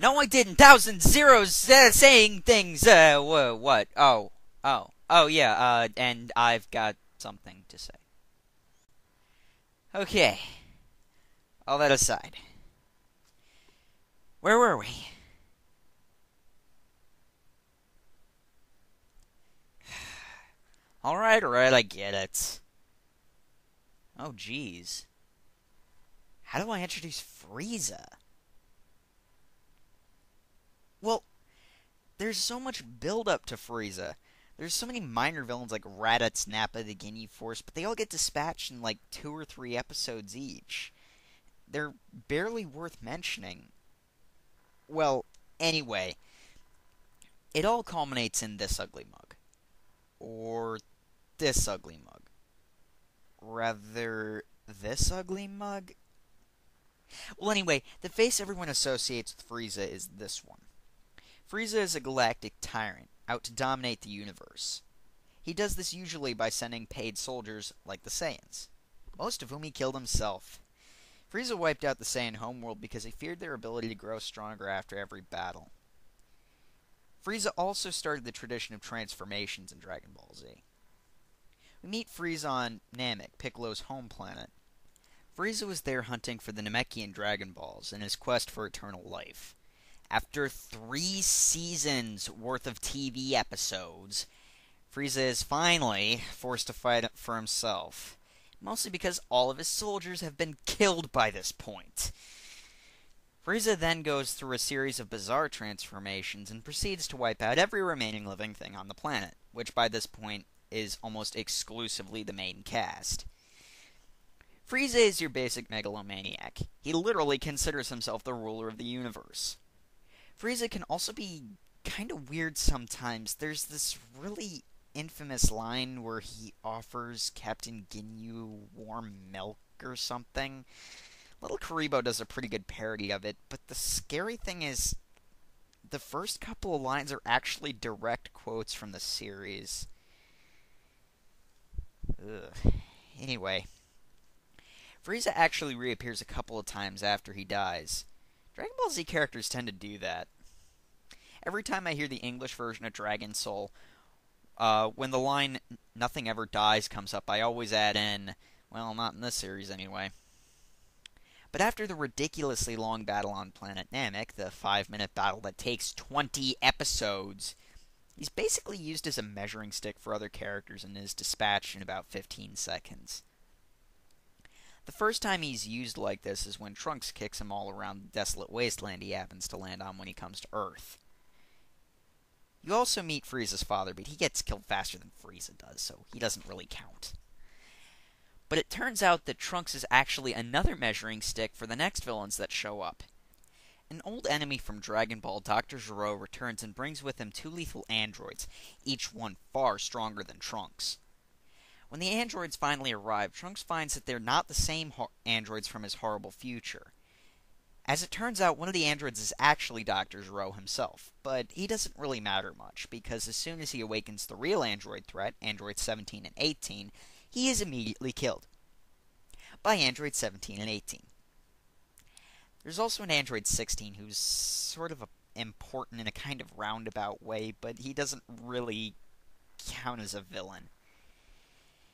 No, I didn't. Thousand zeros saying things. What? Oh, yeah. And I've got something to say. Okay. All that aside, where were we? All right, I get it. Oh, geez. How do I introduce Frieza? Well, there's so much build-up to Frieza. There's so many minor villains like Raditz, Nappa, the Ginyu Force, but they all get dispatched in like 2 or 3 episodes each. They're barely worth mentioning. Well, anyway, it all culminates in this ugly mug. Or this ugly mug. Rather, this ugly mug? Well, anyway, the face everyone associates with Frieza is this one. Frieza is a galactic tyrant, out to dominate the universe. He does this usually by sending paid soldiers like the Saiyans, most of whom he killed himself. Frieza wiped out the Saiyan homeworld because he feared their ability to grow stronger after every battle. Frieza also started the tradition of transformations in Dragon Ball Z. We meet Frieza on Namek, Piccolo's home planet. Frieza was there hunting for the Namekian Dragon Balls in his quest for eternal life. After 3 seasons worth of TV episodes, Frieza is finally forced to fight for himself, mostly because all of his soldiers have been killed by this point. Frieza then goes through a series of bizarre transformations and proceeds to wipe out every remaining living thing on the planet, which by this point is almost exclusively the main cast. Frieza is your basic megalomaniac. He literally considers himself the ruler of the universe. Frieza can also be kind of weird sometimes. There's this really infamous line where he offers Captain Ginyu warm milk or something. Little Karibo does a pretty good parody of it, but the scary thing is the first couple of lines are actually direct quotes from the series. Ugh. Anyway, Frieza actually reappears a couple of times after he dies. Dragon Ball Z characters tend to do that. Every time I hear the English version of Dragon Soul, when the line, "nothing ever dies," comes up, I always add in, well, not in this series anyway. But after the ridiculously long battle on planet Namek, the 5-minute battle that takes 20 episodes, he's basically used as a measuring stick for other characters and is dispatched in about 15 seconds. The first time he's used like this is when Trunks kicks him all around the desolate wasteland he happens to land on when he comes to Earth. You also meet Frieza's father, but he gets killed faster than Frieza does, so he doesn't really count. But it turns out that Trunks is actually another measuring stick for the next villains that show up. An old enemy from Dragon Ball, Dr. Gero, returns and brings with him 2 lethal androids, each one far stronger than Trunks. When the androids finally arrive, Trunks finds that they're not the same androids from his horrible future. As it turns out, one of the androids is actually Dr. Gero himself, but he doesn't really matter much, because as soon as he awakens the real android threat, androids 17 and 18, he is immediately killed by androids 17 and 18. There's also an android 16 who's sort of important in a kind of roundabout way, but he doesn't really count as a villain.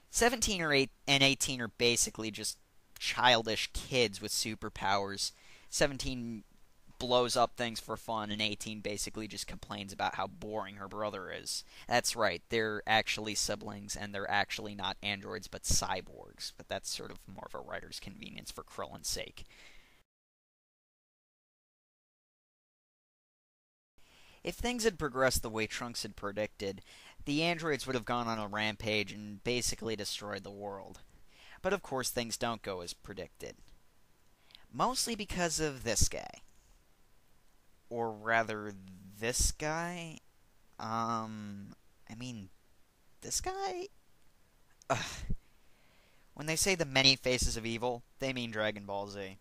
17 and 18 are basically just childish kids with superpowers. 17 blows up things for fun, and 18 basically just complains about how boring her brother is. That's right, they're actually siblings, and they're actually not androids but cyborgs, but that's sort of more of a writer's convenience for Krillin's sake. If things had progressed the way Trunks had predicted, the androids would have gone on a rampage and basically destroyed the world. But of course things don't go as predicted. Mostly because of this guy. Or rather, this guy? This guy? Ugh. When they say the many faces of evil, they mean Dragon Ball Z.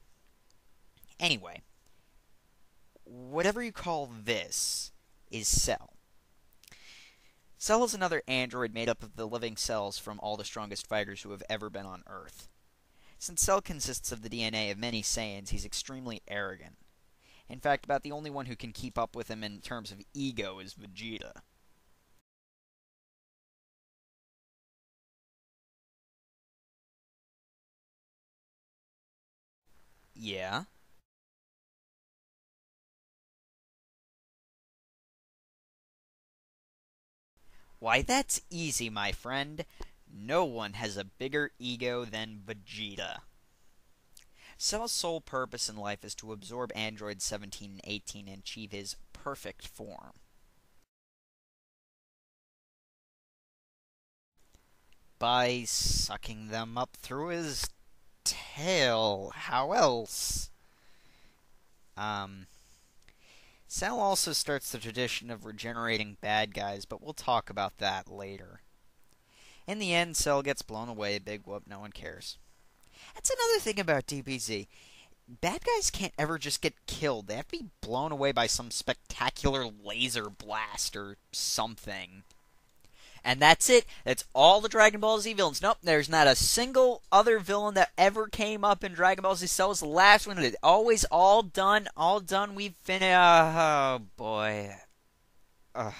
Anyway, whatever you call this is Cell. Cell is another android made up of the living cells from all the strongest fighters who have ever been on Earth. Since Cell consists of the DNA of many Saiyans, he's extremely arrogant. In fact, about the only one who can keep up with him in terms of ego is Vegeta. Yeah? Why, that's easy, my friend. No one has a bigger ego than Vegeta. Cell's sole purpose in life is to absorb androids 17 and 18 and achieve his perfect form. By sucking them up through his tail. How else? Um, Cell also starts the tradition of regenerating bad guys, but we'll talk about that later. In the end, Cell gets blown away, big whoop, no one cares. That's another thing about DBZ. Bad guys can't ever just get killed. They have to be blown away by some spectacular laser blast or something. And that's it. That's all the Dragon Ball Z villains. Nope, there's not a single other villain that ever came up in Dragon Ball Z. Cell was the last one. It's always all done. All done. We've finished. Oh, boy. Ugh.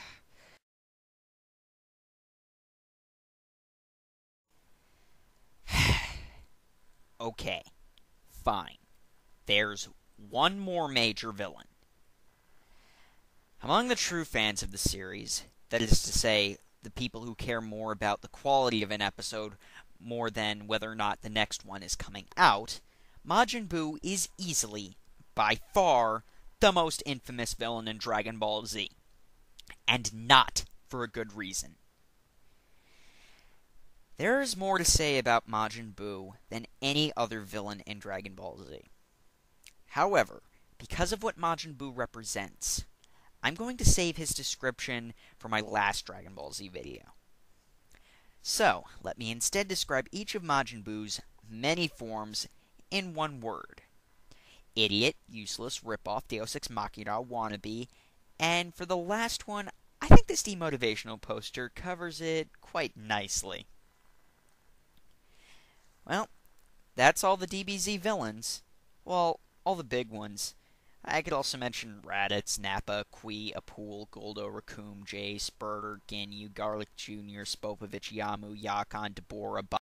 Okay. Fine. There's one more major villain. Among the true fans of the series, that is to say, the people who care more about the quality of an episode more than whether or not the next one is coming out, Majin Buu is easily, by far, the most infamous villain in Dragon Ball Z. And not for a good reason. There is more to say about Majin Buu than any other villain in Dragon Ball Z. However, because of what Majin Buu represents, I'm going to save his description for my last Dragon Ball Z video. So, let me instead describe each of Majin Buu's many forms in one word. Idiot, useless, rip-off, Deus Ex Machina, wannabe, and for the last one, I think this demotivational poster covers it quite nicely. Well, that's all the DBZ villains. Well, all the big ones. I could also mention Raditz, Nappa, Kui, Apul, Goldo, Raccoon, Jay, Spurter, Ginyu, Garlic Jr., Spopovich, Yamu, Yakon, Deborah,